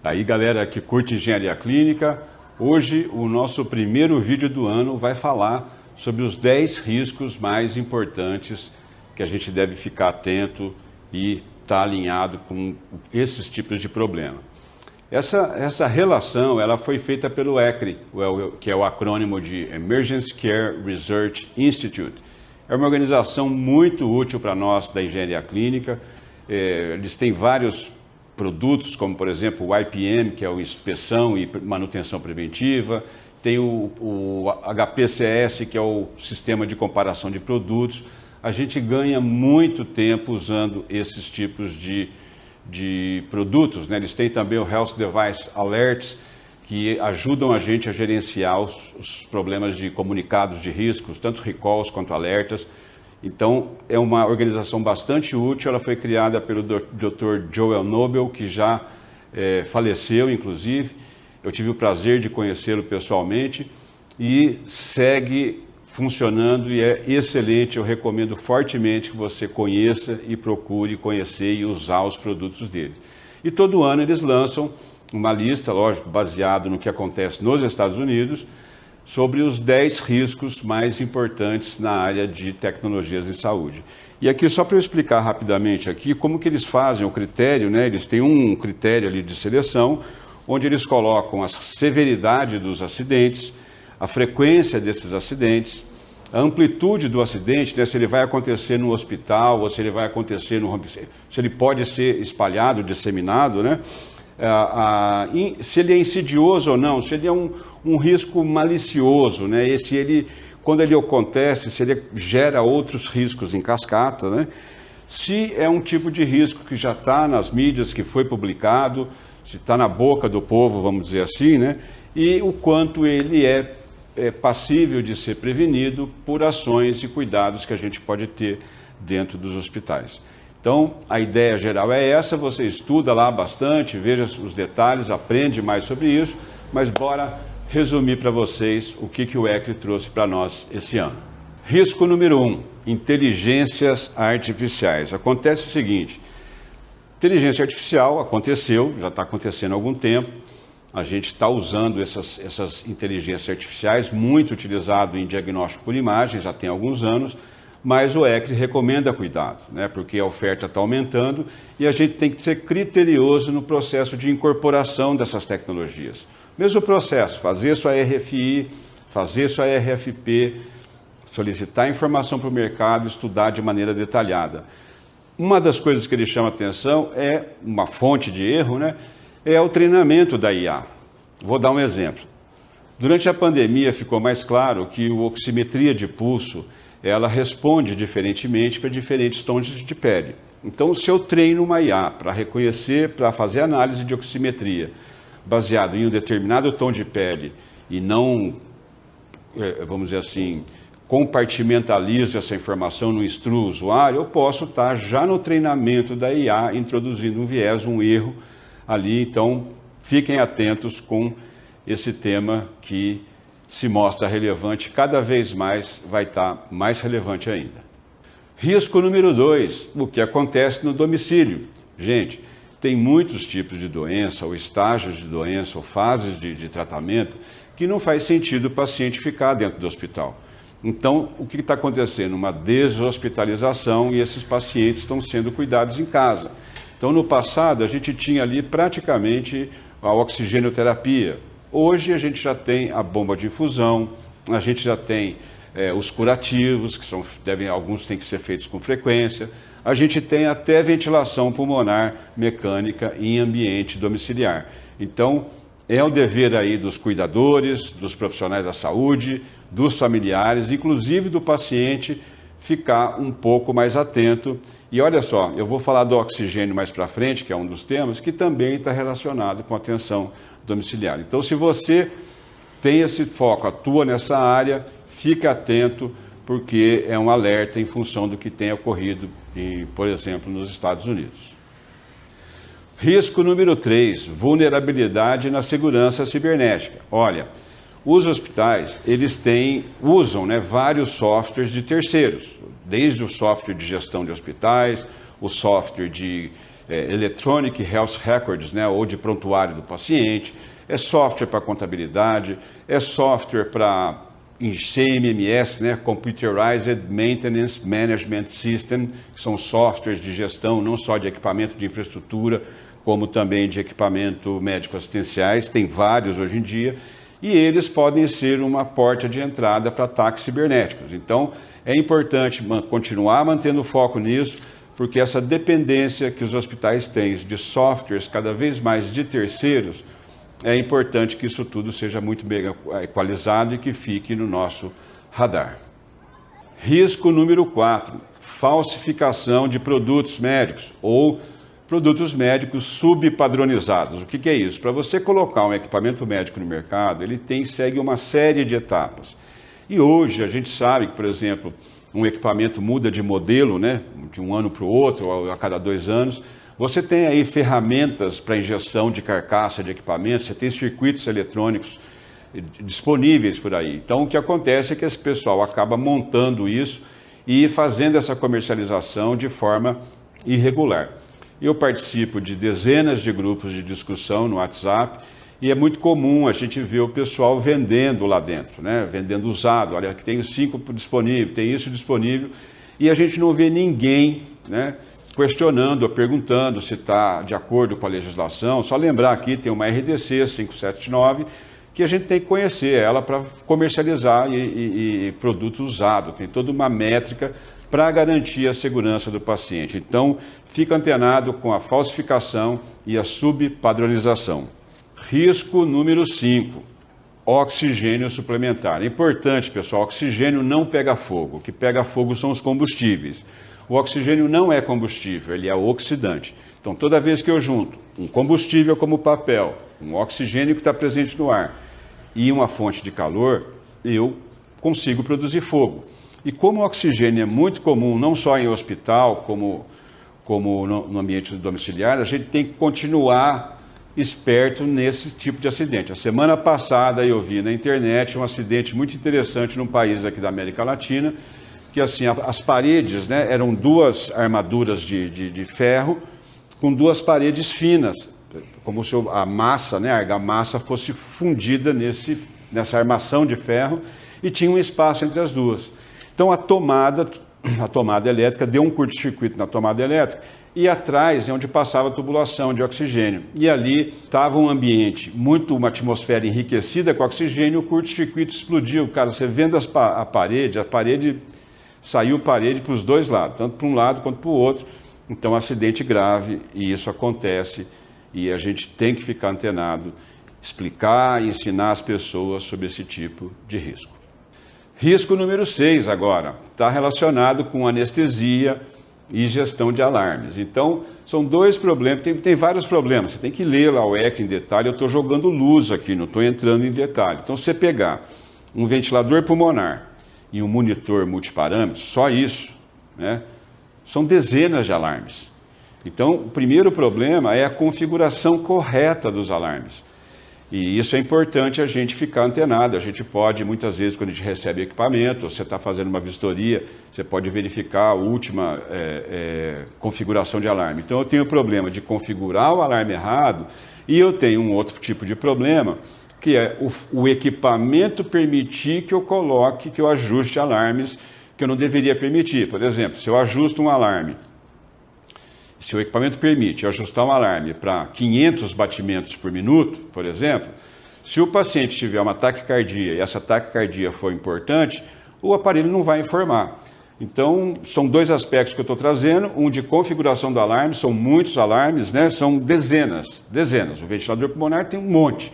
Aí, galera que curte engenharia clínica, hoje o nosso primeiro vídeo do ano vai falar sobre os 10 riscos mais importantes que a gente deve ficar atento e estar alinhado com esses tipos de problema. Essa relação ela foi feita pelo ECRI, que é o acrônimo de Emergency Care Research Institute. É uma organização muito útil para nós da engenharia clínica. Eles têm vários produtos, como por exemplo o IPM, que é o Inspeção e Manutenção Preventiva, tem o HPCS, que é o Sistema de Comparação de Produtos. A gente ganha muito tempo usando esses tipos de produtos, né? Eles têm também o Health Device Alerts, que ajudam a gente a gerenciar os problemas de comunicados de riscos, tanto recalls quanto alertas. Então, é uma organização bastante útil. Ela foi criada pelo Dr. Joel Noble, que já faleceu, inclusive. Eu tive o prazer de conhecê-lo pessoalmente e segue funcionando e é excelente. Eu recomendo fortemente que você conheça e procure conhecer e usar os produtos deles. E todo ano eles lançam uma lista, lógico, baseado no que acontece nos Estados Unidos, sobre os 10 riscos mais importantes na área de tecnologias em saúde. E aqui, só para eu explicar rapidamente aqui, como que eles fazem o critério, né? Eles têm um critério ali de seleção, onde eles colocam a severidade dos acidentes, a frequência desses acidentes, a amplitude do acidente, né? Se ele vai acontecer no hospital, ou se ele vai acontecer se ele pode ser espalhado, disseminado, né? Se ele é insidioso ou não, se ele é um risco malicioso, né? E se ele, quando ele acontece, se ele gera outros riscos em cascata, né? Se é um tipo de risco que já está nas mídias, que foi publicado, se está na boca do povo, vamos dizer assim, né? E o quanto ele é passível de ser prevenido por ações e cuidados que a gente pode ter dentro dos hospitais. Então, a ideia geral é essa, você estuda lá bastante, veja os detalhes, aprende mais sobre isso, mas bora resumir para vocês o que o ECRI trouxe para nós esse ano. Risco número 1, inteligências artificiais. Acontece o seguinte, inteligência artificial aconteceu, já está acontecendo há algum tempo, a gente está usando essas inteligências artificiais, muito utilizado em diagnóstico por imagem, já tem alguns anos, mas o ECRI recomenda cuidado, né? Porque a oferta está aumentando e a gente tem que ser criterioso no processo de incorporação dessas tecnologias. Mesmo processo, fazer sua RFI, fazer sua RFP, solicitar informação para o mercado, estudar de maneira detalhada. Uma das coisas que ele chama atenção é uma fonte de erro, né? É o treinamento da IA. Vou dar um exemplo. Durante a pandemia ficou mais claro que a oximetria de pulso ela responde diferentemente para diferentes tons de pele. Então, se eu treino uma IA para reconhecer, para fazer análise de oximetria, baseado em um determinado tom de pele e não, vamos dizer assim, compartimentalizo essa informação, não instruo o usuário, eu posso estar já no treinamento da IA introduzindo um viés, um erro ali. Então, fiquem atentos com esse tema que se mostra relevante, cada vez mais vai estar mais relevante ainda. Risco número 2, o que acontece no domicílio. Gente, tem muitos tipos de doença, ou estágios de doença, ou fases de tratamento, que não faz sentido o paciente ficar dentro do hospital. Então, o que está acontecendo? Uma deshospitalização e esses pacientes estão sendo cuidados em casa. Então, no passado, a gente tinha ali praticamente a oxigenoterapia. Hoje a gente já tem a bomba de infusão, a gente já tem os curativos, que alguns têm que ser feitos com frequência, a gente tem até ventilação pulmonar mecânica em ambiente domiciliar. Então, é o dever aí dos cuidadores, dos profissionais da saúde, dos familiares, inclusive do paciente, ficar um pouco mais atento. E olha só, eu vou falar do oxigênio mais para frente, que é um dos temas, que também está relacionado com a atenção domiciliar. Então, se você tem esse foco, atua nessa área, fique atento, porque é um alerta em função do que tem ocorrido, por exemplo, nos Estados Unidos. Risco número 3, vulnerabilidade na segurança cibernética. Olha, os hospitais, eles usam vários softwares de terceiros, desde o software de gestão de hospitais, o software de Electronic Health Records, né, ou de prontuário do paciente, é software para contabilidade, é software para CMMS, né, Computerized Maintenance Management System, que são softwares de gestão não só de equipamento de infraestrutura, como também de equipamento médico-assistenciais, tem vários hoje em dia, e eles podem ser uma porta de entrada para ataques cibernéticos. Então, é importante continuar mantendo foco nisso, porque essa dependência que os hospitais têm de softwares cada vez mais de terceiros, é importante que isso tudo seja muito bem equalizado e que fique no nosso radar. Risco número 4, falsificação de produtos médicos ou produtos médicos subpadronizados. O que é isso? Para você colocar um equipamento médico no mercado, ele segue uma série de etapas. E hoje a gente sabe que, por exemplo, um equipamento muda de modelo, né, de um ano para o outro, ou a cada 2 anos. Você tem aí ferramentas para injeção de carcaça de equipamentos, você tem circuitos eletrônicos disponíveis por aí. Então, o que acontece é que esse pessoal acaba montando isso e fazendo essa comercialização de forma irregular. Eu participo de dezenas de grupos de discussão no WhatsApp e é muito comum a gente ver o pessoal vendendo lá dentro, né? Vendendo usado. Olha, que tem 5 disponível, tem isso disponível, e a gente não vê ninguém, né, questionando ou perguntando se está de acordo com a legislação. Só lembrar aqui, tem uma RDC 579, que a gente tem que conhecer ela para comercializar e produto usado. Tem toda uma métrica para garantir a segurança do paciente. Então, fica antenado com a falsificação e a subpadronização. Risco número 5, oxigênio suplementar. É importante, pessoal, oxigênio não pega fogo. O que pega fogo são os combustíveis. O oxigênio não é combustível, ele é oxidante. Então, toda vez que eu junto um combustível como papel, um oxigênio que está presente no ar e uma fonte de calor, eu consigo produzir fogo. E como o oxigênio é muito comum, não só em hospital, como no ambiente domiciliar, a gente tem que continuar esperto nesse tipo de acidente. A semana passada eu vi na internet um acidente muito interessante num país aqui da América Latina, que assim, as paredes, né, eram 2 armaduras de ferro com 2 paredes finas, como se a massa, né, a argamassa fosse fundida nessa armação de ferro e tinha um espaço entre as duas. Então a tomada elétrica deu um curto-circuito na tomada elétrica e atrás é onde passava a tubulação de oxigênio. E ali estava um ambiente, uma atmosfera enriquecida com oxigênio, o curto-circuito explodiu. Cara, você vendo a parede saiu parede para os 2 lados, tanto para um lado quanto para o outro. Então, acidente grave, e isso acontece, e a gente tem que ficar antenado, explicar e ensinar as pessoas sobre esse tipo de risco. Risco número 6 agora, está relacionado com anestesia e gestão de alarmes. Então, são 2 problemas, tem vários problemas, você tem que ler lá o ECA em detalhe, eu estou jogando luz aqui, não estou entrando em detalhe. Então, se você pegar um ventilador pulmonar e um monitor multiparâmetros, só isso, né, são dezenas de alarmes. Então, o primeiro problema é a configuração correta dos alarmes. E isso é importante a gente ficar antenado. A gente pode, muitas vezes, quando a gente recebe equipamento, você está fazendo uma vistoria, você pode verificar a última configuração de alarme. Então, eu tenho o problema de configurar o alarme errado e eu tenho um outro tipo de problema, que é o equipamento permitir que eu coloque, que eu ajuste alarmes que eu não deveria permitir. Por exemplo, se eu ajusto um alarme, se o equipamento permite ajustar um alarme para 500 batimentos por minuto, por exemplo, se o paciente tiver uma taquicardia e essa taquicardia for importante, o aparelho não vai informar. Então, são 2 aspectos que eu estou trazendo, um de configuração do alarme, são muitos alarmes, né? São dezenas. O ventilador pulmonar tem um monte.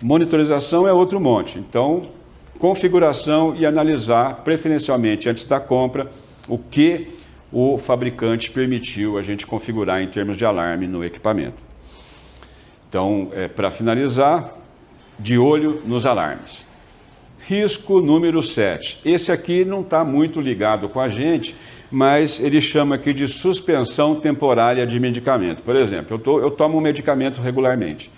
Monitorização é outro monte. Então, configuração e analisar, preferencialmente antes da compra, o que o fabricante permitiu a gente configurar em termos de alarme no equipamento. Então, para finalizar, de olho nos alarmes. Risco número 7. Esse aqui não está muito ligado com a gente, mas ele chama aqui de suspensão temporária de medicamento. Por exemplo, eu tomo um medicamento regularmente,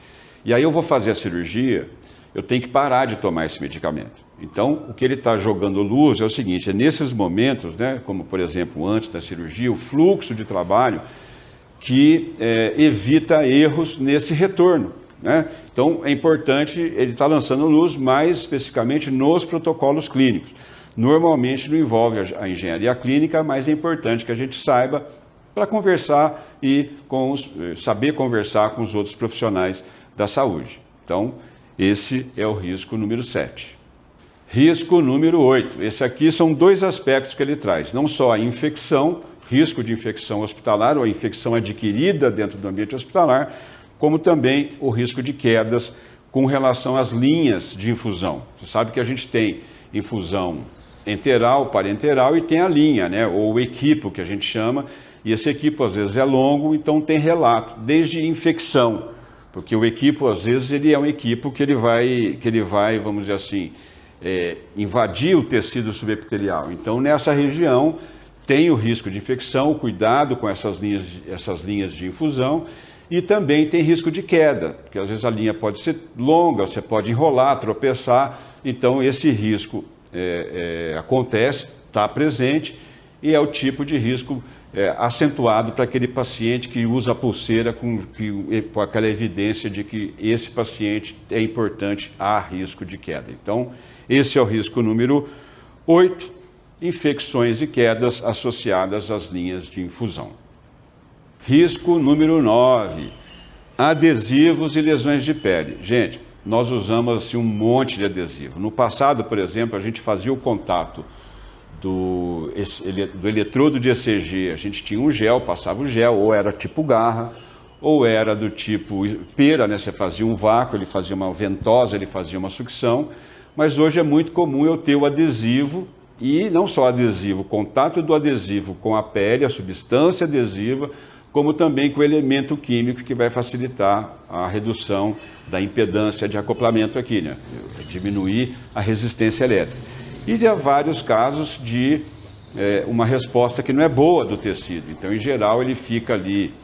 e aí eu vou fazer a cirurgia, eu tenho que parar de tomar esse medicamento. Então, o que ele está jogando luz é o seguinte, nesses momentos, né, como por exemplo antes da cirurgia, o fluxo de trabalho que evita erros nesse retorno, né? Então, é importante, ele está lançando luz mais especificamente nos protocolos clínicos. Normalmente não envolve a engenharia clínica, mas é importante que a gente saiba para conversar e saber conversar com os outros profissionais da saúde. Então, esse é o risco número 7. Risco número 8. Esse aqui são 2 aspectos que ele traz. Não só a infecção, risco de infecção hospitalar ou a infecção adquirida dentro do ambiente hospitalar, como também o risco de quedas com relação às linhas de infusão. Você sabe que a gente tem infusão enteral, parenteral e tem a linha, né? Ou o equipo que a gente chama, e esse equipo às vezes é longo, então tem relato, desde infecção, porque o equipo às vezes ele é um equipo que ele vai, vamos dizer assim, invadir o tecido subepitelial. Então nessa região tem o risco de infecção, cuidado com essas linhas de infusão, e também tem risco de queda, porque às vezes a linha pode ser longa, você pode enrolar, tropeçar, então esse risco acontece, está presente, e é o tipo de risco acentuado para aquele paciente que usa a pulseira com aquela evidência de que esse paciente é importante, há risco de queda. Então, esse é o risco número 8, infecções e quedas associadas às linhas de infusão. Risco número 9, adesivos e lesões de pele. Gente, nós usamos assim, um monte de adesivo. No passado, por exemplo, a gente fazia o contato do eletrodo de ECG, a gente tinha um gel, passava o gel, ou era tipo garra, ou era do tipo pera, né? Você fazia um vácuo, ele fazia uma ventosa, ele fazia uma sucção, mas hoje é muito comum eu ter o adesivo, e não só adesivo, o contato do adesivo com a pele, a substância adesiva, como também com o elemento químico que vai facilitar a redução da impedância de acoplamento aqui, né? Diminuir a resistência elétrica. E há vários casos de uma resposta que não é boa do tecido. Então, em geral, ele fica ali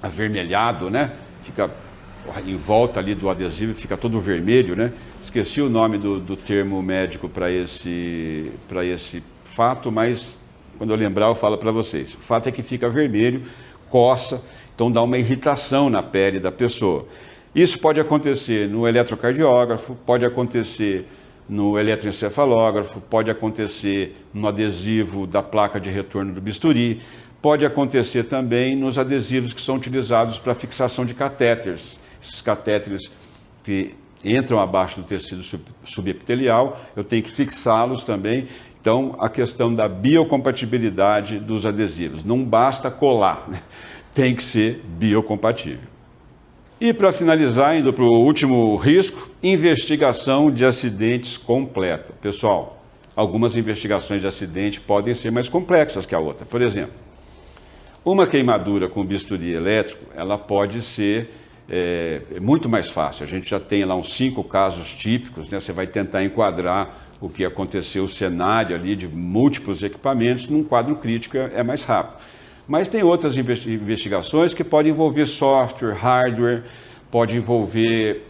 avermelhado, né? Fica em volta ali do adesivo, fica todo vermelho, né? Esqueci o nome do termo médico para esse fato, mas quando eu lembrar eu falo para vocês. O fato é que fica vermelho, coça, então dá uma irritação na pele da pessoa. Isso pode acontecer no eletrocardiógrafo, pode acontecer no eletroencefalógrafo, pode acontecer no adesivo da placa de retorno do bisturi, pode acontecer também nos adesivos que são utilizados para fixação de catéteres. Esses catéteres que entram abaixo do tecido subepitelial, eu tenho que fixá-los também. Então, a questão da biocompatibilidade dos adesivos. Não basta colar, né? Tem que ser biocompatível. E para finalizar, indo para o último risco, investigação de acidentes completa. Pessoal, algumas investigações de acidente podem ser mais complexas que a outra. Por exemplo, uma queimadura com bisturi elétrico, ela pode ser muito mais fácil. A gente já tem lá uns 5 casos típicos, né? Você vai tentar enquadrar o que aconteceu, o cenário ali de múltiplos equipamentos, num quadro crítico é mais rápido. Mas tem outras investigações que podem envolver software, hardware, pode envolver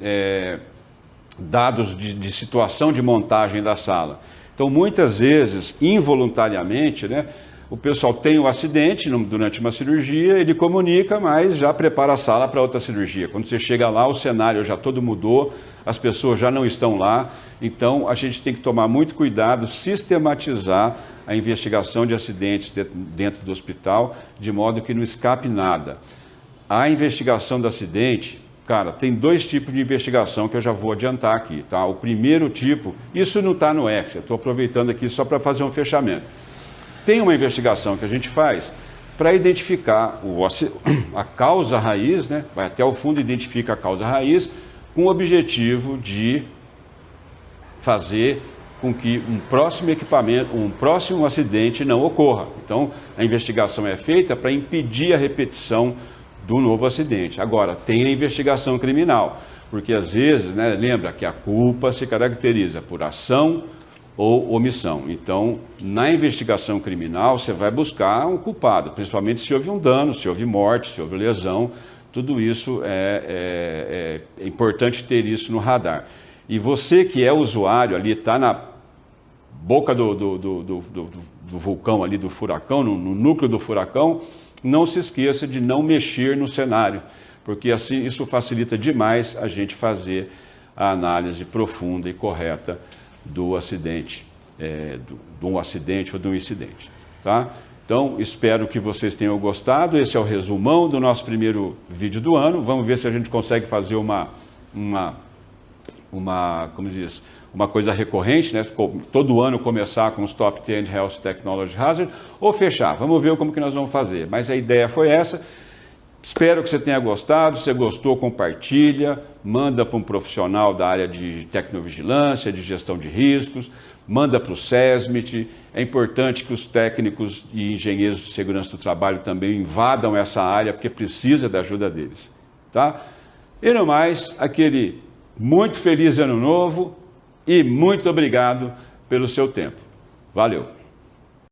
dados de situação de montagem da sala. Então, muitas vezes, involuntariamente, né, o pessoal tem um acidente durante uma cirurgia, ele comunica, mas já prepara a sala para outra cirurgia. Quando você chega lá, o cenário já todo mudou, as pessoas já não estão lá. Então, a gente tem que tomar muito cuidado, sistematizar a investigação de acidentes dentro do hospital, de modo que não escape nada. A investigação do acidente, cara, tem 2 tipos de investigação que eu já vou adiantar aqui, tá? O primeiro tipo, isso não está no ECA, estou aproveitando aqui só para fazer um fechamento. Tem uma investigação que a gente faz para identificar a causa raiz, né? Vai até o fundo, identifica a causa raiz, com o objetivo de fazer com que um próximo equipamento, um próximo acidente não ocorra. Então, a investigação é feita para impedir a repetição do novo acidente. Agora, tem a investigação criminal, porque às vezes, né, lembra que a culpa se caracteriza por ação ou omissão. Então, na investigação criminal, você vai buscar um culpado, principalmente se houve um dano, se houve morte, se houve lesão. Tudo isso é importante ter isso no radar. E você que é usuário ali, está na boca do vulcão ali, do furacão, no núcleo do furacão, não se esqueça de não mexer no cenário, porque assim isso facilita demais a gente fazer a análise profunda e correta do acidente, de um acidente ou de um incidente. Tá? Então, espero que vocês tenham gostado. Esse é o resumão do nosso primeiro vídeo do ano. Vamos ver se a gente consegue fazer uma coisa recorrente, né? Todo ano começar com os Top 10 Health Technology Hazard, ou fechar. Vamos ver como que nós vamos fazer. Mas a ideia foi essa. Espero que você tenha gostado. Se você gostou, compartilha, manda para um profissional da área de tecnovigilância, de gestão de riscos, manda para o SESMIT. É importante que os técnicos e engenheiros de segurança do trabalho também invadam essa área, porque precisa da ajuda deles. Tá? E no mais, aquele muito feliz ano novo e muito obrigado pelo seu tempo. Valeu!